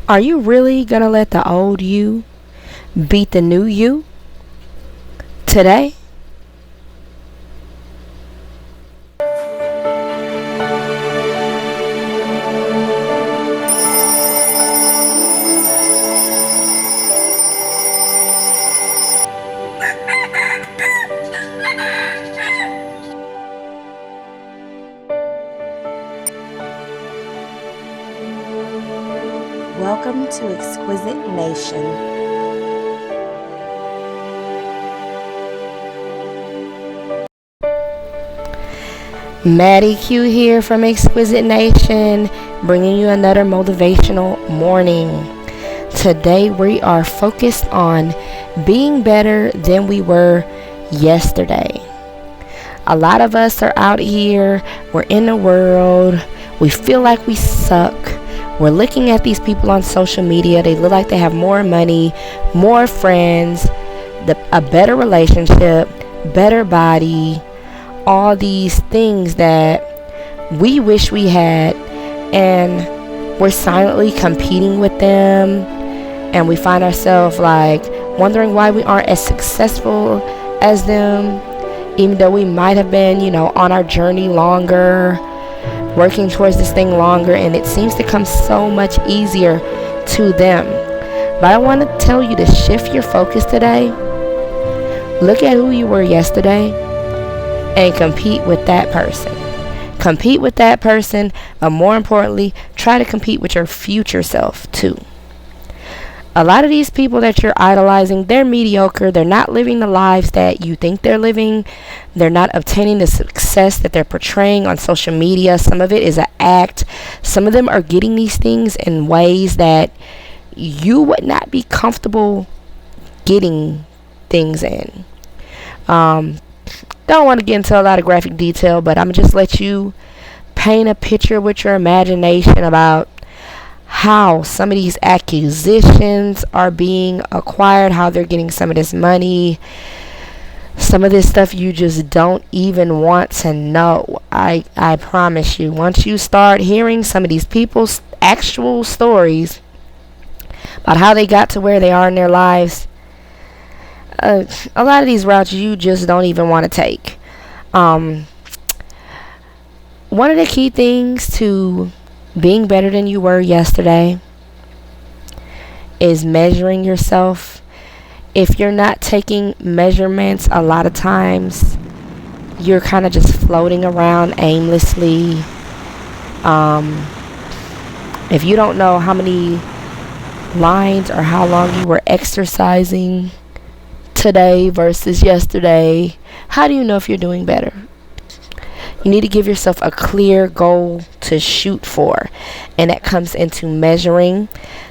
Are you really gonna let the old you beat the new you today? Welcome to Exquisite Nation. Maddie Q here from Exquisite Nation, bringing you another motivational morning. Today we are focused on being better than we were yesterday. A lot of us are out here, we're in the world, we feel like we suck. We're looking at these people on social media, they look like they have more money, more friends, a better relationship, better body, all these things that we wish we had, and we're silently competing with them, and we find ourselves like wondering why we aren't as successful as them, even though we might have been, on our journey longer, working towards this thing longer, and it seems to come so much easier to them. But I want to tell you to shift your focus today. Look at who you were yesterday and compete with that person. Compete with that person, but more importantly, try to compete with your future self too. A lot of these people that you're idolizing, they're mediocre. They're not living the lives that you think they're living. They're not obtaining the success that they're portraying on social media. Some of it is an act. Some of them are getting these things in ways that you would not be comfortable getting things in. Don't want to get into a lot of graphic detail, but I'm just let you paint a picture with your imagination about how some of these acquisitions are being acquired, how they're getting some of this money, some of this stuff you just don't even want to know. I promise you, once you start hearing some of these people's actual stories about how they got to where they are in their lives, a lot of these routes you just don't even want to take. One of the key things to being better than you were yesterday is measuring yourself. If you're not taking measurements, a lot of times you're kind of just floating around aimlessly. If you don't know how many lines or how long you were exercising today versus yesterday, how do you know if you're doing better? You need to give yourself a clear goal to shoot for, and that comes into measuring.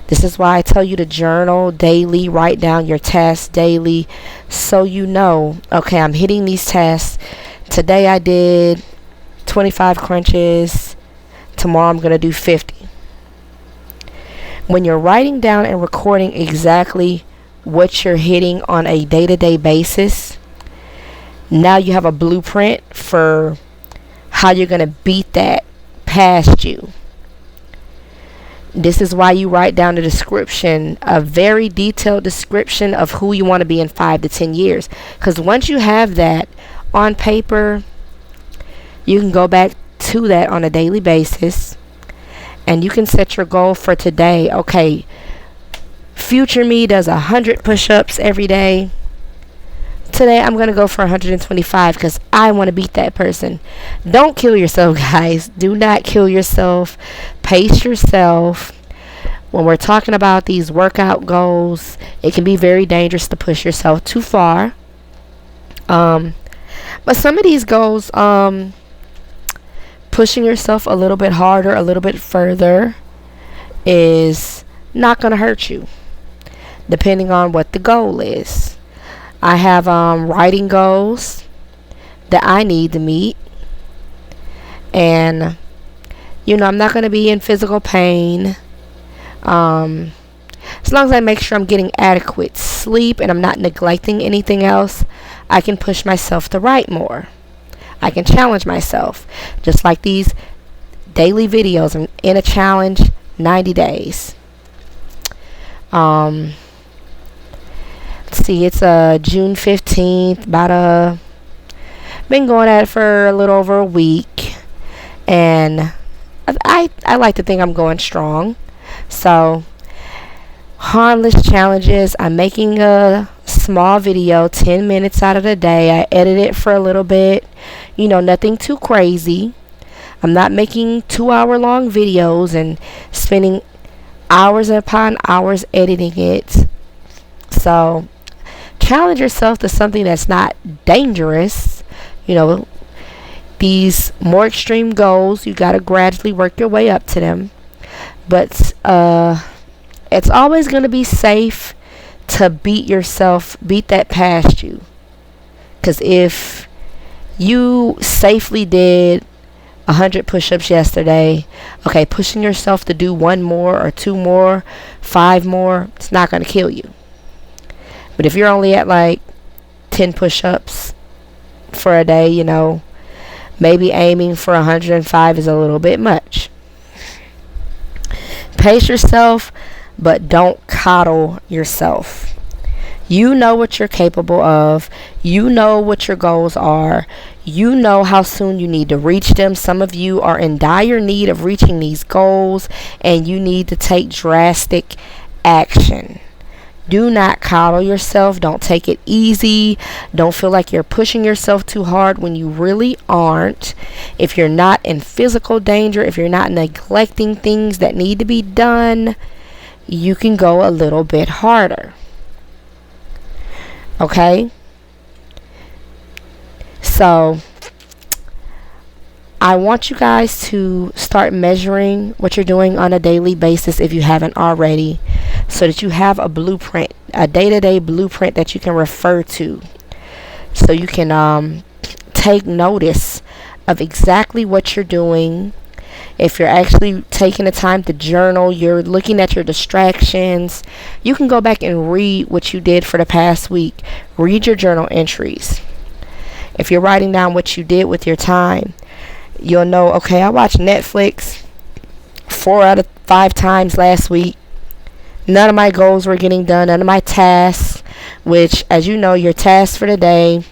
This is why I tell you to journal daily, write down your tasks daily, so you know, okay, I'm hitting these tasks. Today I did 25 crunches, tomorrow I'm going to do 50. When you're writing down and recording exactly what you're hitting on a day-to-day basis, now you have a blueprint for how you're going to beat that past you. This is why you write down the description, a very detailed description of who you want to be in 5 to 10 years. Because once you have that on paper, you can go back to that on a daily basis, and you can set your goal for today. Okay, future me does 100 push-ups every day. Today I'm going to go for 125 because I want to beat that person. Don't kill yourself, guys. Do not kill yourself. Pace yourself. When we're talking about these workout goals, it can be very dangerous to push yourself too far. But some of these goals, pushing yourself a little bit harder, a little bit further, is not going to hurt you, depending on what the goal is. I have writing goals that I need to meet, and I'm not going to be in physical pain, as long as I make sure I'm getting adequate sleep and I'm not neglecting anything else. I can push myself to write more. I can challenge myself, just like these daily videos. I'm in a challenge, 90 days. Um, let's see, it's June 15th. Been going at it for a little over a week, and I like to think I'm going strong. So, harmless challenges. I'm making a small video, 10 minutes out of the day. I edit it for a little bit. Nothing too crazy. I'm not making 2-hour long videos and spending hours upon hours editing it. So, challenge yourself to something that's not dangerous. These more extreme goals, you got to gradually work your way up to them. But it's always going to be safe to beat that past you. Because if you safely did 100 push-ups yesterday, okay, pushing yourself to do 1 more or 2 more, 5 more, it's not going to kill you. But if you're only at like 10 push-ups for a day, maybe aiming for 105 is a little bit much. Pace yourself, but don't coddle yourself. You know what you're capable of. You know what your goals are. You know how soon you need to reach them. Some of you are in dire need of reaching these goals, and you need to take drastic action. Do not coddle yourself. Don't take it easy. Don't feel like you're pushing yourself too hard when you really aren't. If you're not in physical danger, if you're not neglecting things that need to be done, you can go a little bit harder. Okay? So, I want you guys to start measuring what you're doing on a daily basis if you haven't already, so that you have a blueprint, a day-to-day blueprint that you can refer to, so you can take notice of exactly what you're doing. If you're actually taking the time to journal, you're looking at your distractions, you can go back and read what you did for the past week. Read your journal entries. If you're writing down what you did with your time, you'll know, okay, I watched Netflix 4 out of 5 times last week. None of my goals were getting done. None of my tasks, which, as you know, your tasks for the day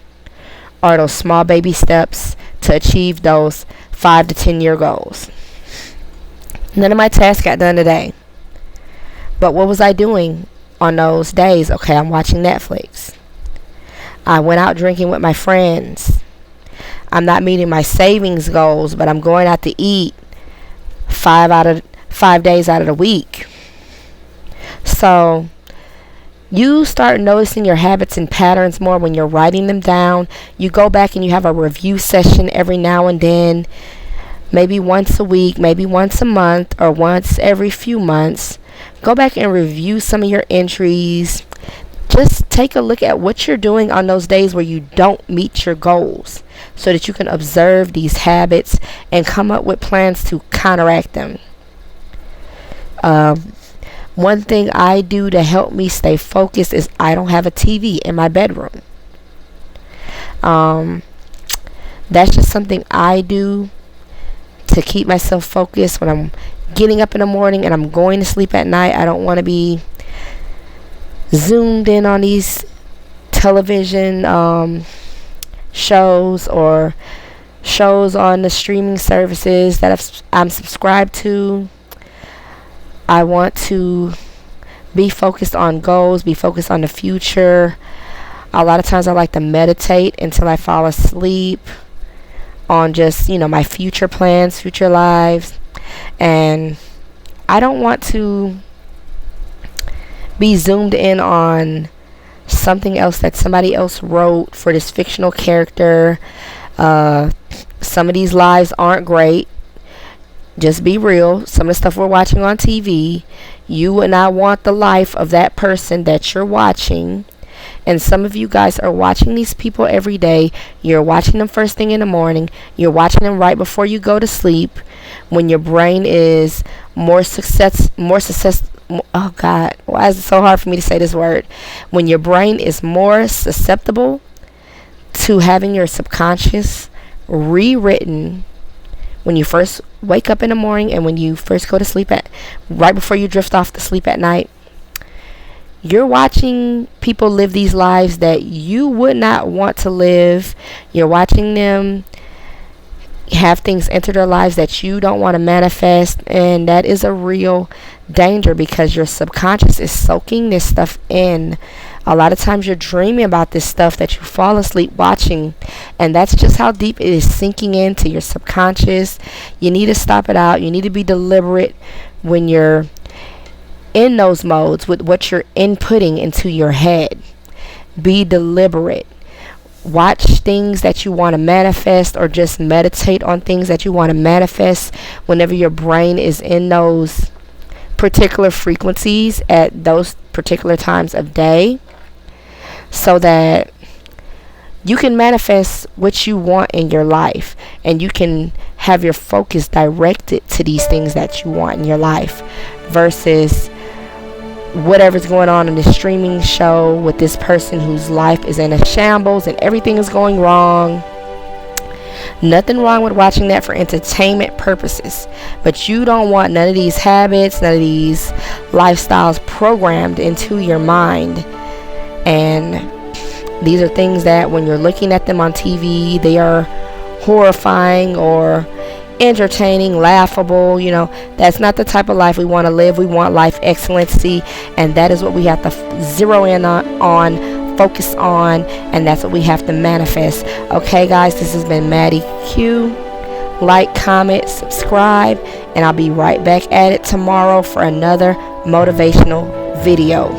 are those small baby steps to achieve those 5 to 10 year goals. None of my tasks got done today. But what was I doing on those days? Okay, I'm watching Netflix. I went out drinking with my friends. I'm not meeting my savings goals, but I'm going out to eat 5 days out of the week. So you start noticing your habits and patterns more when you're writing them down. You go back and you have a review session every now and then, maybe once a week, maybe once a month, or once every few months. Go back and review some of your entries. Just take a look at what you're doing on those days where you don't meet your goals, so that you can observe these habits and come up with plans to counteract them. One thing I do to help me stay focused is I don't have a TV in my bedroom. That's just something I do to keep myself focused when I'm getting up in the morning and I'm going to sleep at night. I don't want to be zoomed in on these television shows or shows on the streaming services that I'm subscribed to. I want to be focused on goals, be focused on the future. A lot of times I like to meditate until I fall asleep on just, my future plans, future lives. And I don't want to be zoomed in on something else that somebody else wrote for this fictional character. Some of these lives aren't great. Just be real. Some of the stuff we're watching on TV, you would not want the life of that person that you're watching. And some of you guys are watching these people every day. You're watching them first thing in the morning. You're watching them right before you go to sleep, when your brain is more success. Oh God, why is it so hard for me to say this word? When your brain is more susceptible to having your subconscious rewritten when you first wake up in the morning and when you first go to sleep right before you drift off to sleep at night. You're watching people live these lives that you would not want to live. You're watching them have things enter their lives that you don't want to manifest, and that is a real danger because your subconscious is soaking this stuff in. A lot of times you're dreaming about this stuff that you fall asleep watching, and that's just how deep it is sinking into your subconscious. You need to stop it out. You need to be deliberate when you're in those modes with what you're inputting into your head. Be deliberate. Watch things that you want to manifest, or just meditate on things that you want to manifest whenever your brain is in those particular frequencies at those particular times of day, so that you can manifest what you want in your life, and you can have your focus directed to these things that you want in your life versus whatever's going on in the streaming show with this person whose life is in a shambles and everything is going wrong. Nothing wrong with watching that for entertainment purposes, but you don't want none of these habits, none of these lifestyles programmed into your mind. And these are things that when you're looking at them on TV, they are horrifying or entertaining, laughable. That's not the type of life we want to live. We want life excellency, and that is what we have to zero in on, focus on, and that's what we have to manifest. Okay, guys, this has been Maddie Q. Like, comment, subscribe, and I'll be right back at it tomorrow for another motivational video.